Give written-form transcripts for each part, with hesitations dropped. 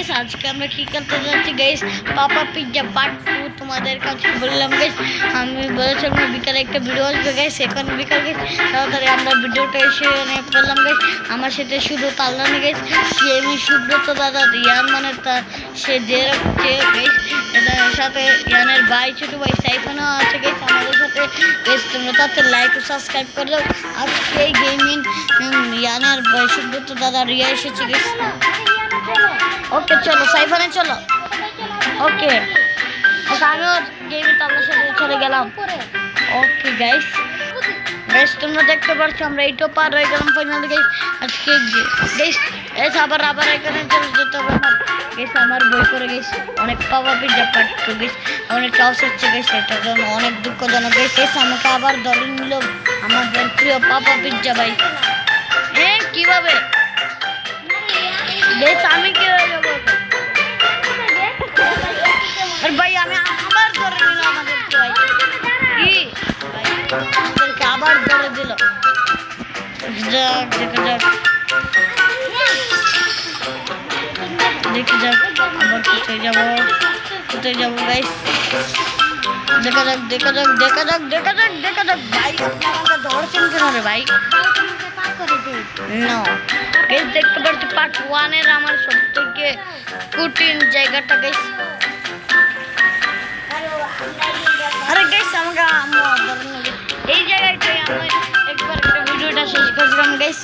Guys আজকে আমরা কি করতে যাচ্ছি গাইস, পাপা পিজ্জা পার্ট 2 তোমাদের কাছে বললাম গাইস। আমি বলেছিলাম বিকালে একটা ভিডিও আসবে গাইস, এখন বিকাল গাইস তাড়াতাড়ি আমরা ভিডিওটা এসে করলাম গাইস। আমার সাথে শুধু তাল্লানি গাইস, সে আমি সুব্রত দাদা রিয়ান মানে সে যে গাইস, এটার সাথে ইয়ানের ভাই ছোট ভাই সাইফানও আছে গাইস আমাদের সাথে গাইস। তোমরা তাতে লাইক ও সাবস্ক্রাইব করে দাও। আজকে এই গেমিং ইয়ানের ভাই সুব্রত দাদা রিয়া এসেছে গাইস। ওকে চলো সাইফানে চলো। ওকে আমিও গেমে তাদের সাথে চলে গেলাম। ওকে গাইস তোমরা দেখতে পাচ্ছ আমরা এইটা পার হয়ে গেলাম ফাইনালি গাইস। আজকে গাইস আবার এখানে চলে যেতে হবে না গাইস। আমার বই করে গাইস অনেক পাপা পিজ্জা পার্ট 2 গাইস অনেক লস হচ্ছে গাইস, এটার জন্য অনেক দুঃখজনক গাইস। আমাকে আবার দলে নিল আমাদের প্রিয় পাপা পিজ্জা ভাই। কিভাবে গাইস আমি কিভাবে যাবো ভাই? আমি আবার ধরে নিল আমাদেরকে ভাই, কি ভাই আমাদেরকে আবার ধরে দিল। যাক দেখা যাক আবার কোথায় যাবো গাইস। দেখা যাক ভাই আমাকে ধরছেন কেন রে ভাই? নো গাইস দেখতে পাচ্ছি পার্ট 1 এর আমার সবথেকে কঠিন জায়গাটা গাইস। আরে গাইস আমাকে এই জায়গাটাই আমি একবার একটা ভিডিওটা শেষ করেছিলাম গাইস।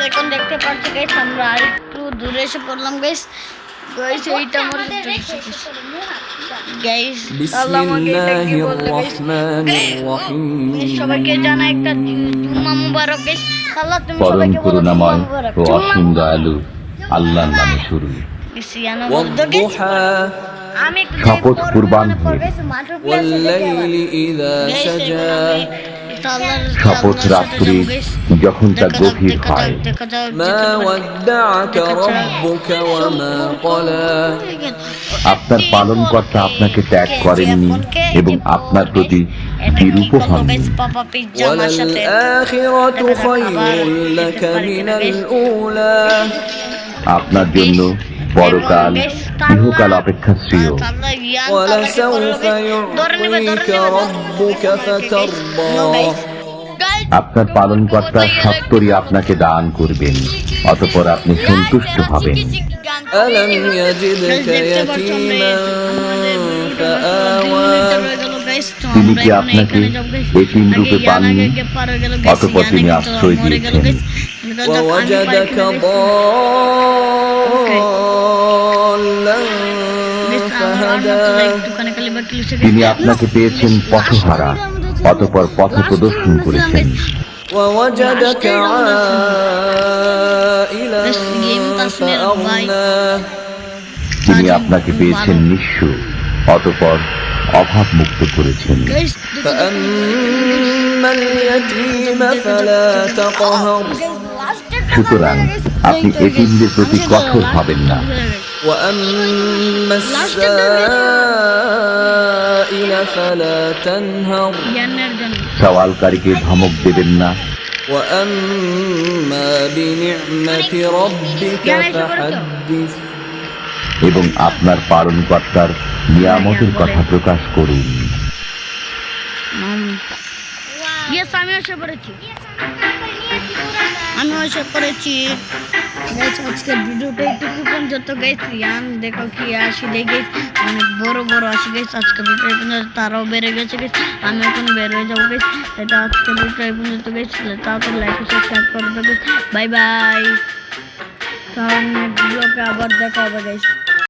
এখন দেখতে পাচ্ছি গাইস আমরা আরেকটু দূরে এসে পড়লাম গাইস। এইটা আমার গাইস সবাইকে জানাই একটা জুম্মা মুবারক গাইস। আল্লাহ তুমি সবাইকে বলো জুম্মা মুবারক। অসীম দয়ালু আল্লাহর নামে শুরু। আমি শপথ কুরবান শপথ রাত্রি যখন তা গভীর হয়। আপনার পালনকর্তা আপনাকে ত্যাগ করেননি এবং আপনার প্রতি বিরূপ হননি। আপনার জন্য পরকাল ইহকাল অপেক্ষা শ্রেয়। আপনার পালনকর্তা সত্তরই আপনাকে দান করবেন, অতঃপর আপনি সন্তুষ্ট হবেন। তিনি কি আপনাকে এতিম রূপে পাননি, অতঃপর তিনি আশ্রয় দিয়েছেন। তিনি আপনাকে পেয়েছেন পথহারা, অতঃপর পথ প্রদর্শন করেছেন। তিনি আপনাকে পেয়েছেন নিঃস্ব, অতঃপর অভাব মুক্ত করেছেন। সুতরাং আপনি এতিমদের প্রতি কঠোর হবেন না। সওয়ালকারীকে ধমক দেবেন না। এবং আপনার পালনকর্তার নিয়ামতের কথা প্রকাশ করুন। আমি ওইসব করেছি। আজকে ভিডিওটা একটু পর্যন্ত গাইস। ইয়ান দেখো কি আসি দেখে অনেক বড় আসি গাইস। আজকে ভিডিও তারাও বেড়ে গেছে গাইস, আমি এখন বের হয়ে যাবো গাইস। এটা আজকে ভিডিও পর্যন্ত গাইস, তারপর লাইক সাবস্ক্রাইব করে দেবো। বাই বাই, তাহলে নেক্সট ব্লগে আবার দেখা হবে গাইস।